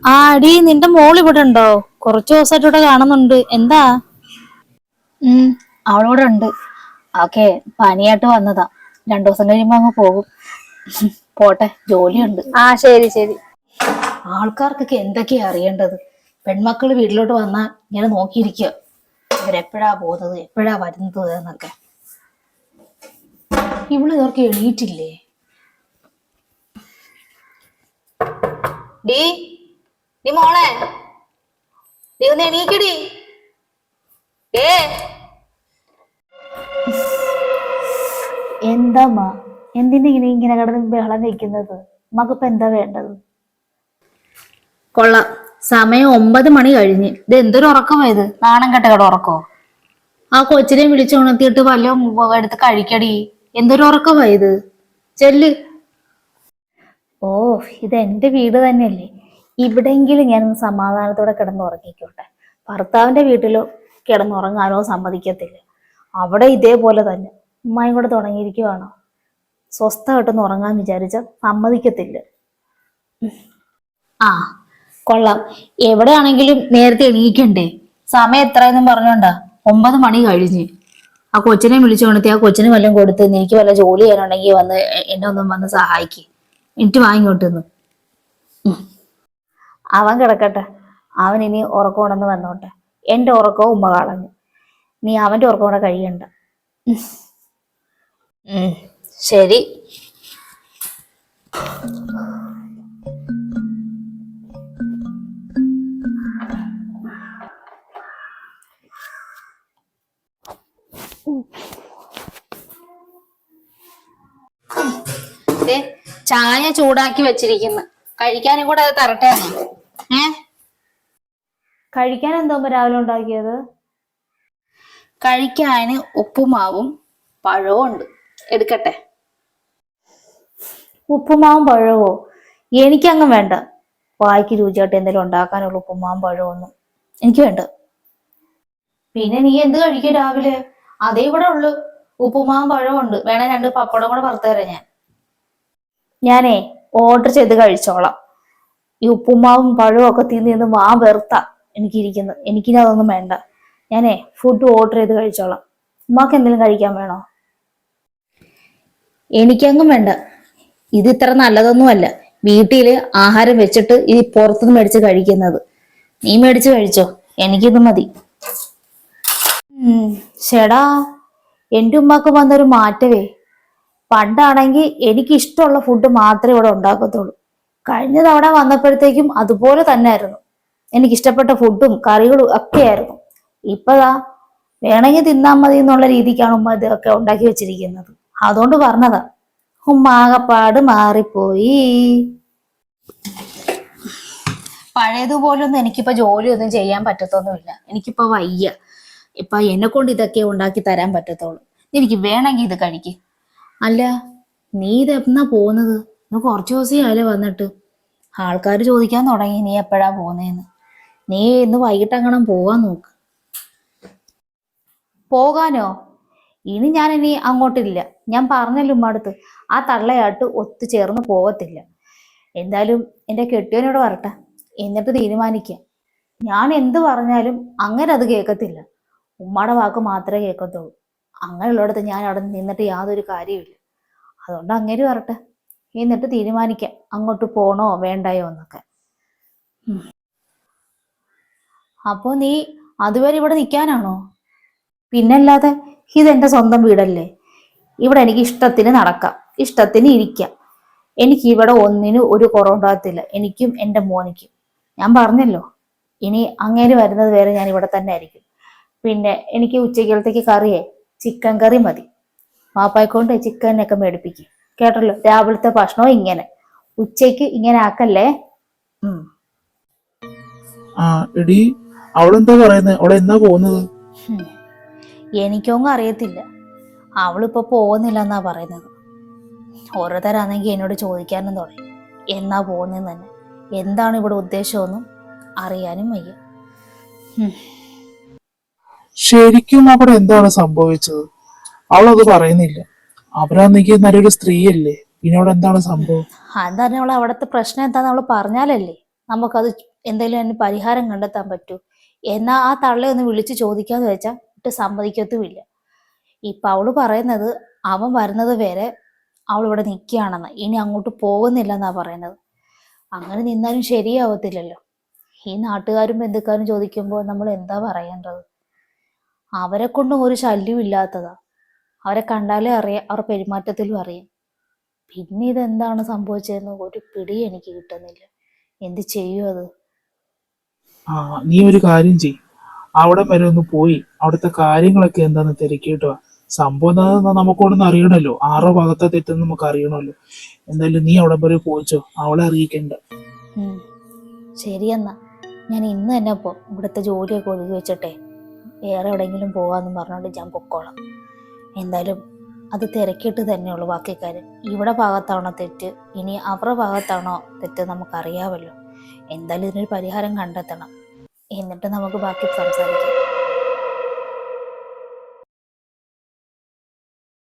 ആ അടി നിന്റെ മോള് ഇവിടെ ഉണ്ടോ? കുറച്ചു ദിവസമായിട്ട് ഇവിടെ കാണുന്നുണ്ട്. എന്താ? ഉം അവളിവിടെ ഉണ്ട്. ഓക്കെ, പനിയായിട്ട് വന്നതാ. 2 ദിവസം കഴിയുമ്പോ അങ്ങ് പോകും. പോട്ടെ, ജോലിയുണ്ട്. ആ ശരി ശരി. ആൾക്കാർക്കൊക്കെ എന്തൊക്കെയാ അറിയേണ്ടത്? പെൺമക്കള് വീട്ടിലോട്ട് വന്നാ ഇങ്ങനെ നോക്കിയിരിക്കുക, ഇവരെപ്പോഴാ പോകുന്നത്, എപ്പോഴാ വരുന്നത് എന്നൊക്കെ. ഇവള് ഇവർക്ക് എണീറ്റില്ലേ? ഡീ ഡീ മോളെ, നീ ഒന്ന് എണീക്കടി. ഏ എന്താമ്മ, എന്തിനാ ഇങ്ങനെ കിടന്ന് ബഹളം വെക്കുന്നത്? മക്കിപ്പോ എന്താ വേണ്ടത്? കൊള്ളാം, സമയം 9 മണി കഴിഞ്ഞ്. ഇത് എന്തൊരു ഉറക്കമായത്? നാണം കെട്ട കട ഉറക്കോ? ആ കൊച്ചിനെ വിളിച്ചുണർത്തിയിട്ട് വല്ലതും എടുത്ത് കഴിക്കടി. എന്തൊരു ഉറക്കമായത്? ചെല്ല്. ഓ, ഇത് എന്റെ വീട് തന്നെയല്ലേ, ഇവിടെയെങ്കിലും ഞാൻ സമാധാനത്തോടെ കിടന്നുറങ്ങിക്കോട്ടെ. ഭർത്താവിന്റെ വീട്ടിലോ കിടന്നുറങ്ങാനോ സമ്മതിക്കത്തില്ല. അവിടെ ഇതേപോലെ തന്നെ ഉമ്മായും കൂടെ തുടങ്ങിയിരിക്കുവാണോ? സ്വസ്ഥമായിട്ടൊന്ന് ഉറങ്ങാൻ വിചാരിച്ച സമ്മതിക്കത്തില്ല. ആ കൊള്ളാം, എവിടെയാണെങ്കിലും നേരത്തെ എണീക്കണ്ടേ? സമയം എത്രയെന്നും പറഞ്ഞോണ്ടാ? 9 മണി കഴിഞ്ഞ്. ആ കൊച്ചിനെ വിളിച്ചു കൊണ്ടുത്തി ആ കൊച്ചിന് വല്ലതും കൊടുത്ത് എനിക്ക് വല്ല ജോലി ചെയ്യാനുണ്ടെങ്കിൽ വന്ന് എന്നെ ഒന്നും വന്ന് സഹായിക്ക്. എനിക്ക് വാങ്ങിക്കോട്ടെന്ന്. അവൻ കിടക്കട്ടെ, അവൻ ഇനി ഉറക്കമുണ്ടെന്ന് വന്നോട്ടെ. എന്റെ ഉറക്കവും ഉമ്മ കളഞ്ഞു, നീ അവന്റെ ഉറക്കം കൂടെ കഴിയണ്ട. ശരി. ചായ ചൂടാക്കി വെച്ചിരിക്കുന്നു, കഴിക്കാനും കൂടെ അത് തരട്ടെ. കഴിക്കാൻ എന്തോ രാവിലെ ഉണ്ടാക്കിയത്? കഴിക്കാന് ഉപ്പുമാവും പഴവും ഉണ്ട്, എടുക്കട്ടെ? ഉപ്പുമാവും പഴവോ? എനിക്കങ്ങ് വേണ്ട. വായിക്ക് രുചിയായിട്ട് എന്തെങ്കിലും ഉണ്ടാക്കാനുള്ള ഉപ്പുമാവും പഴമൊന്നും എനിക്ക് വേണ്ട. പിന്നെ നീ എന്ത് കഴിക്കും രാവിലെ? അതേ ഇവിടെ ഉള്ളു, ഉപ്പുമാവും പഴവും ഉണ്ട്. വേണേ 2 പപ്പടം കൂടെ വറുത്ത് തരാം ഞാൻ. ഞാനേ ഓർഡർ ചെയ്ത് കഴിച്ചോളാം. ഈ ഉപ്പുമാവും പഴവും ഒക്കെ തിന്ന് വെറുത്ത എനിക്കിരിക്കുന്നത്. എനിക്കിനി അതൊന്നും വേണ്ട. ഞാനേ ഫുഡ് ഓർഡർ ചെയ്ത് കഴിച്ചോളാം. ഉമ്മാക്ക് എന്തെങ്കിലും കഴിക്കാൻ വേണോ? എനിക്കങ്ങും വേണ്ട. ഇത് ഇത്ര നല്ലതൊന്നുമല്ല വീട്ടില് ആഹാരം വെച്ചിട്ട് ഈ പുറത്തുനിന്ന് മേടിച്ച് കഴിക്കുന്നത്. നീ മേടിച്ച് കഴിച്ചോ, എനിക്കിത് മതി. ചേടാ, എന്റെ ഉമ്മാക്ക് വന്നൊരു മാറ്റവേ. പണ്ടാണെങ്കിൽ എനിക്ക് ഇഷ്ടമുള്ള ഫുഡ് മാത്രമേ ഇവിടെ ഉണ്ടാക്കത്തുള്ളൂ. കഴിഞ്ഞ തവണ വന്നപ്പോഴത്തേക്കും അതുപോലെ തന്നെ ആയിരുന്നു. എനിക്കിഷ്ടപ്പെട്ട ഫുഡും കറികളും ഒക്കെ ആയിരുന്നു. ഇപ്പതാ വേണമെങ്കിൽ തിന്നാൻ മതി എന്നുള്ള രീതിക്കാണ് ഉമ്മ ഇതൊക്കെ ഉണ്ടാക്കി വെച്ചിരിക്കുന്നത്. അതുകൊണ്ട് പറഞ്ഞതാ, ഉമ്മ ആകപ്പാട് മാറിപ്പോയി. പഴയതുപോലൊന്നും എനിക്കിപ്പോ ജോലിയൊന്നും ചെയ്യാൻ പറ്റത്തൊന്നുമില്ല. എനിക്കിപ്പോ വയ്യ. ഇപ്പൊ എന്നെ കൊണ്ട് ഇതൊക്കെ ഉണ്ടാക്കി തരാൻ പറ്റത്തുള്ളൂ. എനിക്ക് വേണമെങ്കിൽ ഇത് കഴിക്ക്. അല്ല, നീ ഇതെന്നാ പോകുന്നത്? ഇന്ന് കുറച്ചു ദിവസം ആയാലോ വന്നിട്ട്. ആൾക്കാർ ചോദിക്കാൻ തുടങ്ങി നീ എപ്പോഴാ പോകുന്നതെന്ന്. നീ ഇന്ന് വൈകിട്ട് അങ്ങനെ പോകാൻ നോക്ക്. പോകാനോ? ഇനി അങ്ങോട്ടില്ല. ഞാൻ പറഞ്ഞല്ലോ ഉമ്മടുത്ത്, ആ തള്ളയായിട്ട് ഒത്തുചേർന്ന് പോകത്തില്ല. എന്തായാലും എന്റെ കെട്ടിയവനോട് വരട്ടെ, എന്നിട്ട് തീരുമാനിക്കാം. ഞാൻ എന്ത് പറഞ്ഞാലും അങ്ങനെ അത് കേൾക്കത്തില്ല. ഉമ്മയുടെ വാക്ക് മാത്രമേ കേൾക്കത്തുള്ളൂ. അങ്ങനെയുള്ളിടത്ത് ഞാൻ അവിടെ നിന്നിട്ട് യാതൊരു കാര്യമില്ല. അതുകൊണ്ട് അങ്ങേര് വരട്ടെ, എന്നിട്ട് തീരുമാനിക്കാം അങ്ങോട്ട് പോണോ വേണ്ടായോ എന്നൊക്കെ. അപ്പോ നീ അതുവരെ ഇവിടെ നിൽക്കാനാണോ? പിന്നല്ലാതെ, ഇതെന്റെ സ്വന്തം വീടല്ലേ. ഇവിടെ എനിക്ക് ഇഷ്ടത്തിന് നടക്കാം, ഇഷ്ടത്തിന് ഇരിക്കാം. എനിക്ക് ഇവിടെ ഒന്നിനും ഒരു കുറവുണ്ടാകത്തില്ല, എനിക്കും എൻ്റെ മോനിക്കും. ഞാൻ പറഞ്ഞല്ലോ, ഇനി അങ്ങേര് വരുന്നത് വരെ ഞാൻ ഇവിടെ തന്നെ ആയിരിക്കും. പിന്നെ എനിക്ക് ഉച്ചക്കലത്തേക്ക് കറിയേ ചിക്കൻ കറി മതി. വാപ്പായിക്കൊണ്ട് ചിക്കനൊക്കെ മേടിപ്പിക്കും. കേട്ടല്ലോ, രാവിലത്തെ ഭക്ഷണവും ഇങ്ങനെ, ഉച്ചയ്ക്ക് ഇങ്ങനെ ആക്കല്ലേ. ആ എടി, അവളെന്താ പറയുന്നത്? അവളെ എന്നാ പോകുന്നത്? എനിക്കൊന്നും അറിയത്തില്ല. അവളിപ്പോ പോകുന്നില്ല എന്നാ പറയുന്നത്. ഓരോരുത്തരാണെങ്കിൽ എന്നോട് ചോദിക്കാനും തുടങ്ങി എന്നാ പോകുന്നതെന്ന് തന്നെ. എന്താണ് ഇവിടെ ഉദ്ദേശമൊന്നും അറിയാനും വയ്യ. ശരിക്കും അവിടെ എന്താണ് സംഭവിച്ചത്? അവളത് പറയുന്നില്ല. അവരാണെങ്കിൽ നല്ലൊരു സ്ത്രീയല്ലേ, പിന്നെ അവിടെ എന്താണ് സംഭവം? എന്താ അവൾ അവിടുത്തെ പ്രശ്നം എന്താന്ന് അവള് പറഞ്ഞാലല്ലേ നമുക്കത് എന്തെങ്കിലും അതിന് പരിഹാരം കണ്ടെത്താൻ പറ്റൂ. എന്നാ ആ തള്ളെ ഒന്ന് വിളിച്ച് ചോദിക്കാന്ന് വെച്ചാൽ ഇട്ട് സമ്മതിക്കത്തുമില്ല. ഇപ്പൊ അവള് പറയുന്നത് അവൻ വരുന്നത് വരെ അവൾ ഇവിടെ നിൽക്കുകയാണെന്ന്, ഇനി അങ്ങോട്ട് പോകുന്നില്ലെന്നാ പറയുന്നത്. അങ്ങനെ നിന്നാലും ശരിയാവത്തില്ലല്ലോ. ഈ നാട്ടുകാരും ബന്ധുക്കാരും ചോദിക്കുമ്പോൾ നമ്മൾ എന്താ പറയേണ്ടത്? അവരെ കൊണ്ടും ഒരു ശല്യവും ഇല്ലാത്തതാ. അവരെ കണ്ടാലേ അറിയാം, അവരുടെ പെരുമാറ്റത്തിലും അറിയാം. പിന്നെ ഇതെന്താണ് സംഭവിച്ചതെന്ന് ഒരു പിടി എനിക്ക് കിട്ടുന്നില്ല. എന്ത് ചെയ്യും അത്? ആ, നീ ഒരു കാര്യം ചെയ്, അവിടെ വരെ ഒന്ന് പോയി അവിടുത്തെ കാര്യങ്ങളൊക്കെ എന്താന്ന് തിരക്കിയിട്ട് വാ. സംഭവം എന്താണെന്ന് നമുക്കൊന്ന് അറിയണല്ലോ, ആറോ ഭാഗത്തെ തെറ്റെന്ന് നമുക്ക് അറിയണമല്ലോ. എന്തായാലും നീ അവിടെ വരെ പോയിച്ചോ, അവളെ അറിയിക്കണ്ട. ഉം. ശരിയെന്നാ ഞാൻ ഇന്ന് തന്നെ ഇവിടുത്തെ ജോലിയൊക്കെ ഒതുക്കി വെച്ചിട്ടെ വേറെ എവിടെയെങ്കിലും പോവാന്നും പറഞ്ഞുകൊണ്ട് ഞാൻ പൊക്കോളാം. എന്തായാലും അത് തിരക്കിയിട്ട് തന്നെയുള്ളൂ ബാക്കി കാര്യം. ഇവിടെ ഭാഗത്താണോ തെറ്റ്, ഇനി അവരുടെ ഭാഗത്താണോ തെറ്റ് നമുക്കറിയാമല്ലോ. എന്തായാലും ഇതിനൊരു പരിഹാരം കണ്ടെത്തണം. എന്നിട്ട് നമുക്ക് ബാക്കി സംസാരിക്കാം.